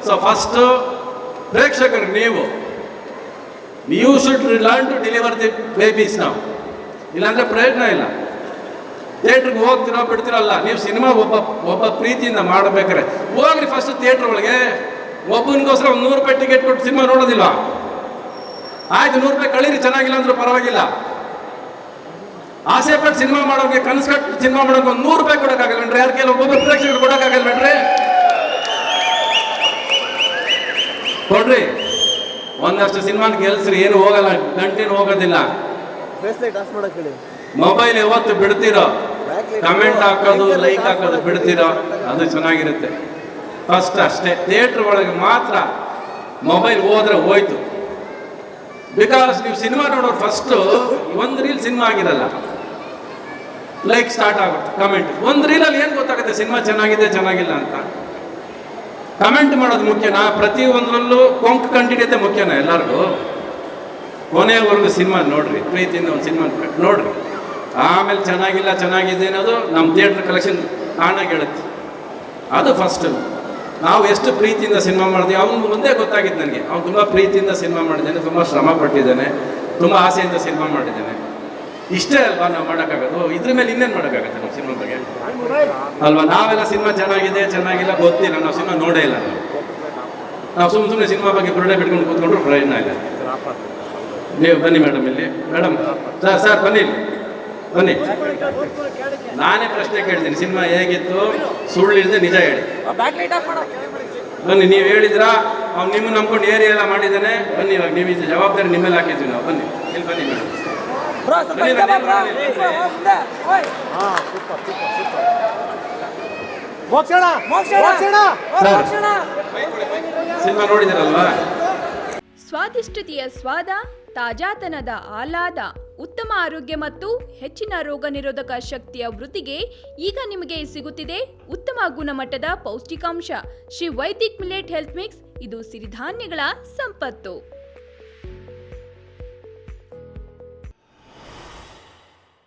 So first ಪ್ರೇಕ್ಷಕರು ನೀವು should learn to deliver the babies ನಾವು, ಇಲ್ಲಾಂದ್ರೆ ಪ್ರಯೋಜನ ಇಲ್ಲ. ಥಿಯೇಟ್ರಿಗೆ ಹೋಗ್ತಿರೋ ಬಿಡ್ತಿರೋ ಅಲ್ಲ, ನೀವು ಸಿನಿಮಾ ಒಬ್ಬ ಪ್ರೀತಿಯಿಂದ ಮಾಡಬೇಕಾರೆ ಹೋಗ್ರಿ ಫಸ್ಟ್ ಥಿಯೇಟ್ರ್ ಒಳಗೆ. ಒಬ್ಬನಿಗೋಸ್ಕರ ಒಂದು 100 ರೂಪಾಯಿ ಟಿಕೆಟ್ ಕೊಟ್ಟು ಸಿನಿಮಾ ನೋಡೋದಿಲ್ವಾ? ಆಯ್ತು, 100 ರೂಪಾಯಿ ಕಳೀರಿ, ಚೆನ್ನಾಗಿಲ್ಲ ಅಂದ್ರೂ ಪರವಾಗಿಲ್ಲ. ಆಸೆ ಪಟ್ಟು ಸಿನಿಮಾ ಮಾಡೋಕೆ, ಕನಸು ಕಟ್ಟು ಸಿನಿಮಾ ಮಾಡೋಕೆ ಒಂದು 100 ರೂಪಾಯಿ ಕೊಡೋಕ್ಕಾಗಲ್ವೇನ್ರಿ? ಯಾರ ಕೇಳಿ ಒಬ್ಬೊಬ್ಬ ಪ್ರೇಕ್ಷಕರು ಕೊಡೋಕ್ಕಾಗಲ್ವೇನ್ರಿ? ಕೊಡ್ರಿ, ಒಂದಷ್ಟು ಸಿನಿಮಾನ ಗೆಲ್ಸ್ರಿ, ಏನು ಹೋಗಲ್ಲ, ಗಂಟೇನು ಹೋಗೋದಿಲ್ಲ. ಮೊಬೈಲ್ ಯಾವತ್ತು ಬಿಡ್ತಿರೋ, ಕಮೆಂಟ್ ಹಾಕೋದು, ಲೈಕ್ ಹಾಕೋದು ಬಿಡ್ತಿರೋ, ಅದು ಚೆನ್ನಾಗಿರುತ್ತೆ. ಫಸ್ಟ್ ಅಷ್ಟೇ, ಥಿಯೇಟ್ರ್ ಒಳಗೆ ಮಾತ್ರ ಮೊಬೈಲ್ ಹೋದ್ರೆ ಹೋಯ್ತು. ಬಿಕಾಸ್ ನೀವು ಸಿನಿಮಾ ನೋಡೋರು ಫಸ್ಟು ಒಂದು ರೀಲ್ ಸಿನಿಮಾ ಆಗಿರಲ್ಲ, ಲೈಕ್ ಸ್ಟಾರ್ಟ್ ಆಗುತ್ತೆ, ಕಮೆಂಟ್. ಒಂದು ರೀಲಲ್ಲಿ ಏನು ಗೊತ್ತಾಗುತ್ತೆ ಸಿನಿಮಾ ಚೆನ್ನಾಗಿದೆ ಚೆನ್ನಾಗಿಲ್ಲ ಅಂತ? ಕಮೆಂಟ್ ಮಾಡೋದು ಮುಖ್ಯನಾ? ಪ್ರತಿಯೊಂದರಲ್ಲೂ ಕೊಂಕು ಕಂಡಿಡಿಯೋದೇ ಮುಖ್ಯನಾ ಎಲ್ಲರಿಗೂ? ಕೊನೆಯವರೆಗೂ ಸಿನಿಮಾ ನೋಡ್ರಿ, ಪ್ರೀತಿಯಿಂದ ಒಂದು ಸಿನಿಮಾ ನೋಡ್ರಿ, ಆಮೇಲೆ ಚೆನ್ನಾಗಿಲ್ಲ ಚೆನ್ನಾಗಿದೆ ಅನ್ನೋದು ನಮ್ಮ ಥಿಯೇಟ್ರ್ ಕಲೆಕ್ಷನ್ ತಾನಾಗಿ ಹೇಳುತ್ತೆ. ಅದು ಫಸ್ಟು. ನಾವು ಎಷ್ಟು ಪ್ರೀತಿಯಿಂದ ಸಿನಿಮಾ ಮಾಡಿದ್ವಿ, ಅವನು ಒಂದೇ ಗೊತ್ತಾಗಿತ್ತು ನನಗೆ, ಅವ್ನು ತುಂಬ ಪ್ರೀತಿಯಿಂದ ಸಿನಿಮಾ ಮಾಡಿದ್ದಾನೆ, ತುಂಬ ಶ್ರಮ ಪಟ್ಟಿದ್ದಾನೆ, ತುಂಬ ಆಸೆಯಿಂದ ಸಿನಿಮಾ ಮಾಡಿದ್ದಾನೆ. ಇಷ್ಟೇ ಅಲ್ವಾ ನಾವು ಮಾಡೋಕ್ಕಾಗೋದು? ಇದ್ರ ಮೇಲೆ ಇನ್ನೇನು ಮಾಡೋಕ್ಕಾಗತ್ತೆ ನಮ್ಮ ಸಿನಿಮಾ ಬಗ್ಗೆ ಅಲ್ವಾ? ನಾವೆಲ್ಲ ಸಿನಿಮಾ ಚೆನ್ನಾಗಿದೆ ಚೆನ್ನಾಗಿಲ್ಲ ಗೊತ್ತಿಲ್ಲ, ನಾವು ಸಿನಿಮಾ ನೋಡೇ ಇಲ್ಲ. ನಾವು ಸುಮ್ಮನೆ ಸಿನಿಮಾ ಬಗ್ಗೆ ಬುರುಡೆ ಬಿಟ್ಕೊಂಡು ಕೂತ್ಕೊಂಡ್ರು ಪ್ರಯೋಜನ ಇಲ್ಲ. ನೀವು ಬನ್ನಿ ಮೇಡಮ್, ಇಲ್ಲಿ ಮೇಡಮ್, ಸರ್ ಬನ್ನಿ, ಬನ್ನಿ. ನಾನೇ ಪ್ರಶ್ನೆ ಕೇಳ್ತೀನಿ, ಸಿನಿಮಾ ಹೇಗಿತ್ತು? ಸುಳ್ಳಿಲ್ಲದೆ ನಿಜ ಹೇಳಿ. ಬನ್ನಿ, ನೀವು ಹೇಳಿದ್ರಾ ಅವ್ನು ನಿಮ್ಮ ನಂಬ್ಕೊಂಡು ಏರಿಯಾ ಎಲ್ಲ ಮಾಡಿದ್ದಾನೆ, ಬನ್ನಿ ಇವಾಗ ನೀವು ಇದು ಜವಾಬ್ದಾರಿ ನಿಮ್ಮ ಮೇಲೆ ಹಾಕಿದ್ವಿ ನಾವು. ಬನ್ನಿ ಇಲ್ಲಿ, ಬನ್ನಿ ಮೇಡಮ್. ಸಿನಿಮಾ ನೋಡಿದಿರಲ್ವಾ? ಸ್ವಾದಿಷ್ಟತೆಯ ಸ್ವಾದ, ತಾಜಾತನದ ಆಹ್ಲಾದ, ಉತ್ತಮ ಆರೋಗ್ಯ ಮತ್ತು ಹೆಚ್ಚಿನ ರೋಗ ನಿರೋಧಕ ಶಕ್ತಿಯ ವೃದ್ಧಿಗೆ ಈಗ ನಿಮಗೆ ಸಿಗುತ್ತಿದೆ ಉತ್ತಮ ಗುಣಮಟ್ಟದ ಪೌಷ್ಟಿಕಾಂಶ Shri Vaidik millet health mix. ಇದು ಸಿರಿಧಾನ್ಯಗಳ ಸಂಪತ್ತು.